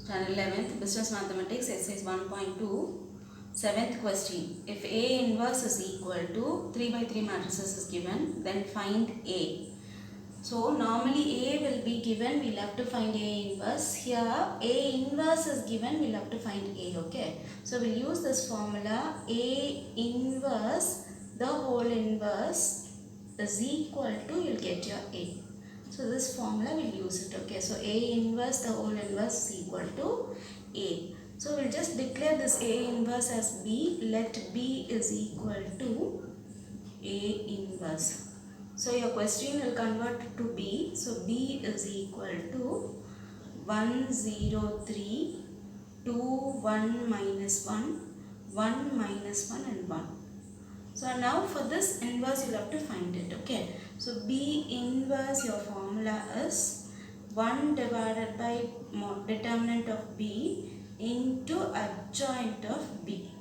Channel 11th Business Mathematics Exercise 1.2 7th question. If A inverse is equal to 3 by 3 matrices is given, then find A. So normally A will be given, we'll have to find A inverse. Here A inverse is given, we'll have to find A, okay. So we'll use this formula A inverse, the whole inverse is equal to, you'll get your A. So this formula we'll use it, okay. So A inverse, the whole inverse is equal to A. So we'll just declare this A inverse as B. Let B is equal to A inverse. So your question will convert to B. So B is equal to 103, 2, 1 minus 1, 1 minus 1 and 1. So now for this inverse you'll have to find it, okay. So B inverse, your formula is 1 divided by determinant of B into adjoint of B.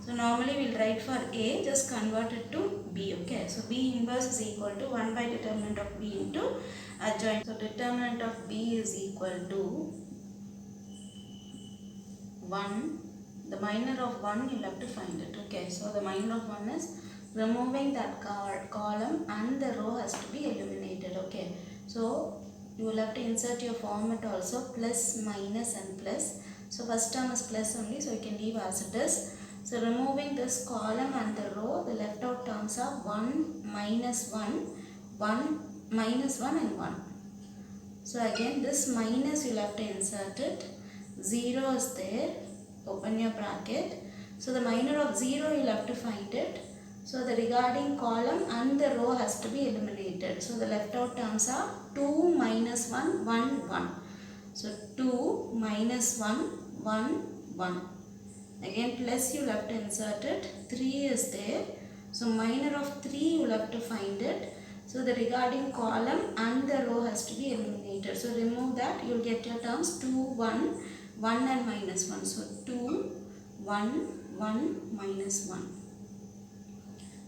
So normally we'll write for A, just convert it to B, okay. So B inverse is equal to 1 by determinant of B into adjoint. So determinant of B is equal to 1. The minor of 1 you'll have to find it, okay. So the minor of 1 is removing that column and the row has to be eliminated, okay. So you will have to insert your format also, plus, minus and plus. So first term is plus only, so you can leave as it is. So removing this column and the row, the left out terms are 1, minus 1, 1, minus 1 and 1. So again this minus you'll have to insert it. 0 is there, open your bracket. So the minor of 0 you'll have to find it. So the regarding column and the row has to be eliminated. So the left out terms are 2 minus 1, 1, 1. So 2 minus 1, 1, 1. Again plus you'll have to insert it. 3 is there. So minor of 3 you'll have to find it. So the regarding column and the row has to be eliminated. So remove that, you'll get your terms 2, 1, 1 and minus 1. So 2, 1, 1, minus 1.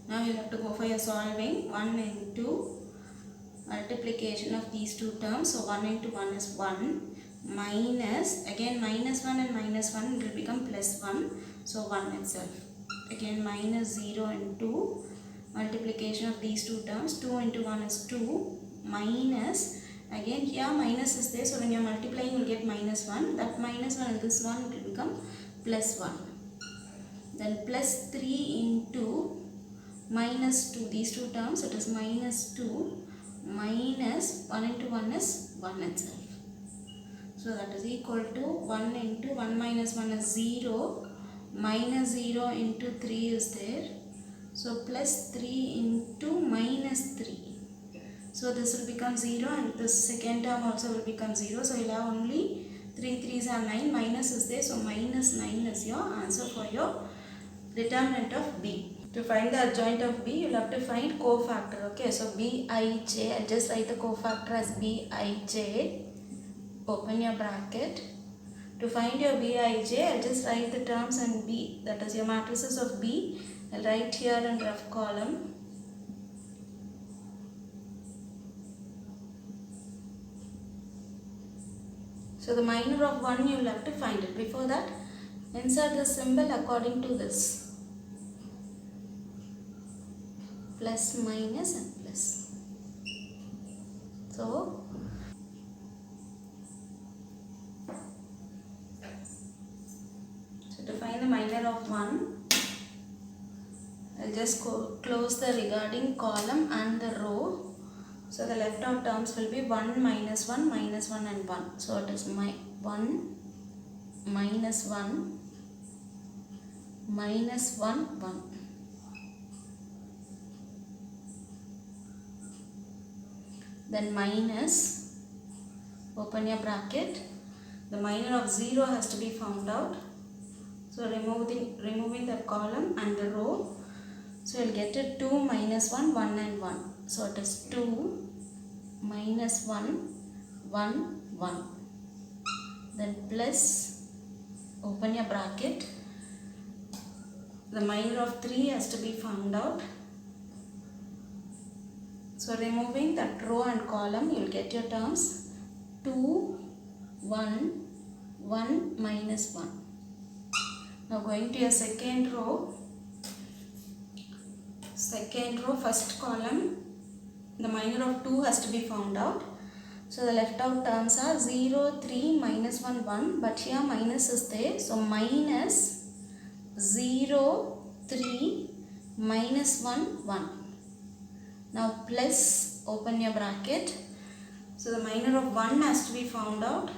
Now you'll have to go for your solving. 1 into multiplication of these two terms. So 1 into 1 is 1. Minus, again minus 1 and minus 1 it will become plus 1. So 1 itself. Again minus 0 into multiplication of these two terms. 2 into 1 is 2. Minus, again here minus is there. So when you are multiplying you will get minus 1. That minus 1 and this 1 it will become plus 1. Then plus 3 into minus 2. These two terms it is minus 2. Minus 1 into 1 is 1 itself. So that is equal to 1 into 1 minus 1 is 0. Minus 0 into 3 is there. So plus 3 into minus 3. So this will become 0 and this second term also will become 0. So you'll have only 3 3s are 9. Minus is there. So minus 9 is your answer for your determinant of B. To find the adjoint of B, you'll have to find cofactor. Okay, so Bij, I'll just write the cofactor as Bij. Open your bracket. To find your Bij, I'll just write the terms and B, that is your matrices of B. I'll write here in rough column. So the minor of 1 you will have to find it. Before that, insert the symbol according to this. Plus, minus and plus. So to find the minor of 1, I'll just close the regarding column and the row. So the left out terms will be 1, minus 1, minus 1 and 1. So it is 1, minus 1, minus 1, 1. Then minus, open your bracket. The minor of 0 has to be found out. So removing the column and the row. So you'll get it 2 minus 1, 1 and 1. So it is 2 minus 1, 1, 1. Then plus, open your bracket. The minor of 3 has to be found out. So removing that row and column, you will get your terms 2, 1, 1 minus 1. Now going to your second row, first column, the minor of 2 has to be found out. So the left out terms are 0, 3, minus 1, 1, but here minus is there. So minus 0, 3, minus 1, 1. Now plus, open your bracket. So the minor of 1 has to be found out.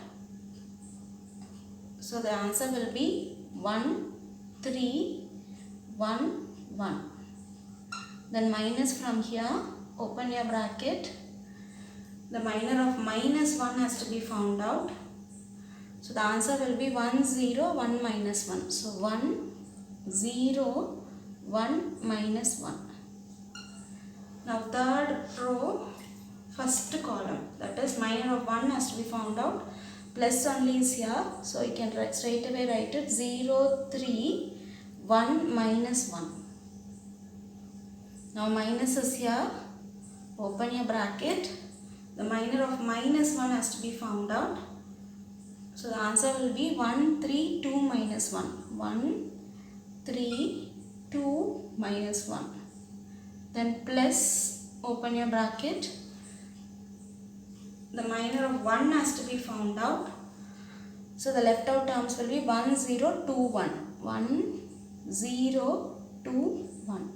So the answer will be 1, 3, 1, 1. Then minus from here, open your bracket. The minor of minus 1 has to be found out. So the answer will be 1, 0, 1, minus 1. So 1, 0, 1, minus 1. Now third row, first column, that is minor of 1 has to be found out. Plus only is here. So you can straight away write it 0, 3, 1, minus 1. Now minus is here. Open your bracket. The minor of minus 1 has to be found out. So the answer will be 1, 3, 2, minus 1. 1, 3, 2, minus 1. Then plus, open your bracket. The minor of 1 has to be found out. So the left out terms will be 1, 0, 2, 1. 1, 0, 2, 1.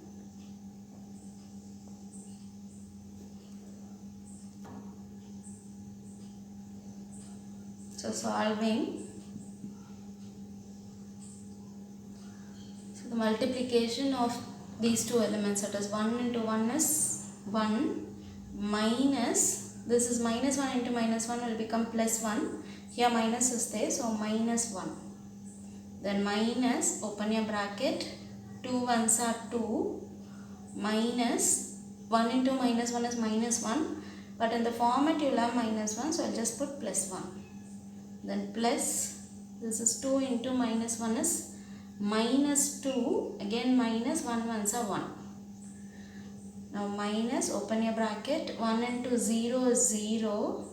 So solving. So the multiplication of these two elements, that is 1 into 1 is 1 minus, this is minus 1 into minus 1 will become plus 1. Here minus is there, so minus 1. Then minus, open your bracket, 2 ones are 2, minus 1 into minus 1 is minus 1, but in the format you will have minus 1, so I will just put plus 1. Then plus, this is 2 into minus 1 is minus 2, again minus 1 ones are 1. Now minus, open your bracket, 1 into 0 is 0.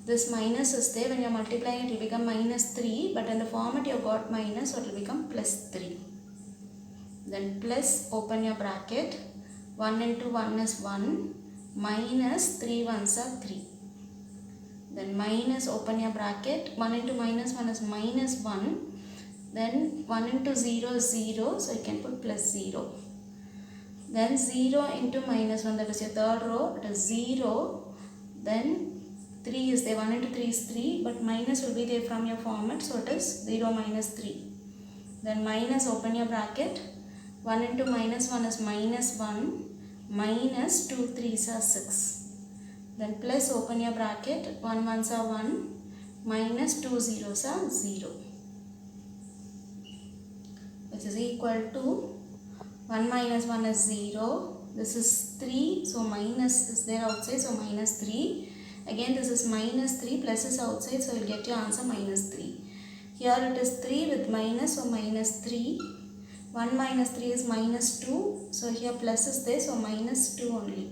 This minus is there, when you are multiplying it will become minus 3, but in the format you have got minus, so it will become plus 3. Then plus, open your bracket, 1 into 1 is 1, minus 3 ones are 3. Then minus, open your bracket, 1 into minus 1 is minus 1. Then 1 into 0 is 0, so you can put plus 0. Then 0 into minus 1, that is your third row, it is 0. Then 3 is there, 1 into 3 is 3, but minus will be there from your format, so it is 0 minus 3. Then minus, open your bracket, 1 into minus 1 is minus 1, minus 2 3s are 6. Then plus, open your bracket, 1 ones are 1, minus 2 zeros are 0. Which is equal to 1 minus 1 is 0. This is 3, so minus is there outside, so minus 3. Again this is minus 3, plus is outside, so you will get your answer minus 3. Here it is 3 with minus, so minus 3. 1 minus 3 is minus 2, so here plus is there, so minus 2 only.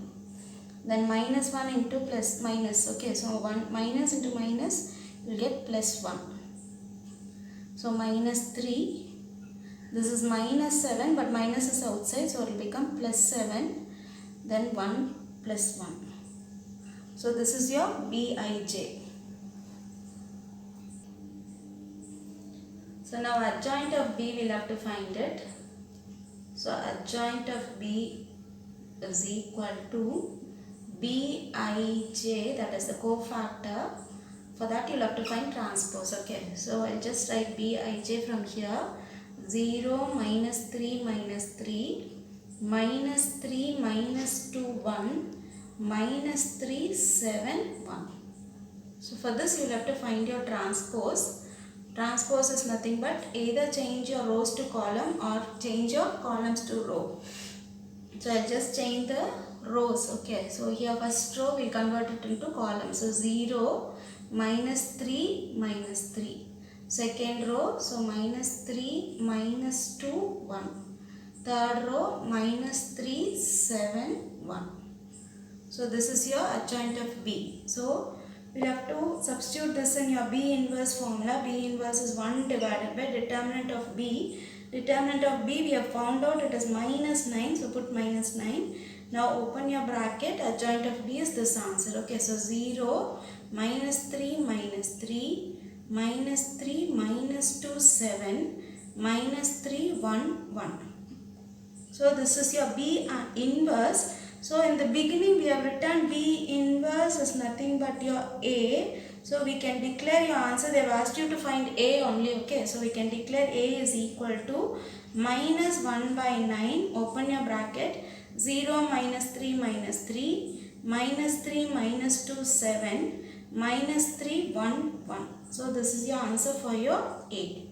Then minus 1 into plus minus, okay, so 1 minus into minus, you will get plus 1. So minus 3, this is minus 7, but minus is outside, so it will become plus 7, then 1 plus 1. So this is your Bij. So now adjoint of B we will have to find it. So adjoint of B is equal to Bij, that is the cofactor. For that you will have to find transpose. Okay, so I will just write Bij from here. 0 minus 3 minus 3 minus 3 minus 2 1 minus 3 7 1. So for this you will have to find your transpose. Transpose is nothing but either change your rows to column or change your columns to row. So I just change the rows. Okay, so here first row we convert it into column. So 0 minus 3 minus 3. Second row, so minus 3 minus 2 1. Third row minus 3 7 1. So this is your adjoint of B. So we'll have to substitute this in your B inverse formula. B inverse is 1 divided by determinant of B. Determinant of B we have found out it is minus 9, so put minus 9. Now open your bracket, adjoint of B is this answer. Okay, so 0, minus 3, minus 3, minus 3, minus 2, 7, minus 3, 1, 1. So this is your B inverse. So in the beginning we have written B inverse is nothing but your A. So we can declare your answer. They have asked you to find A only. Okay. So we can declare A is equal to minus 1 by 9. Open your bracket. 0 minus 3 minus 3. Minus 3 minus 2 7. Minus 3 1 1. So this is your answer for your A.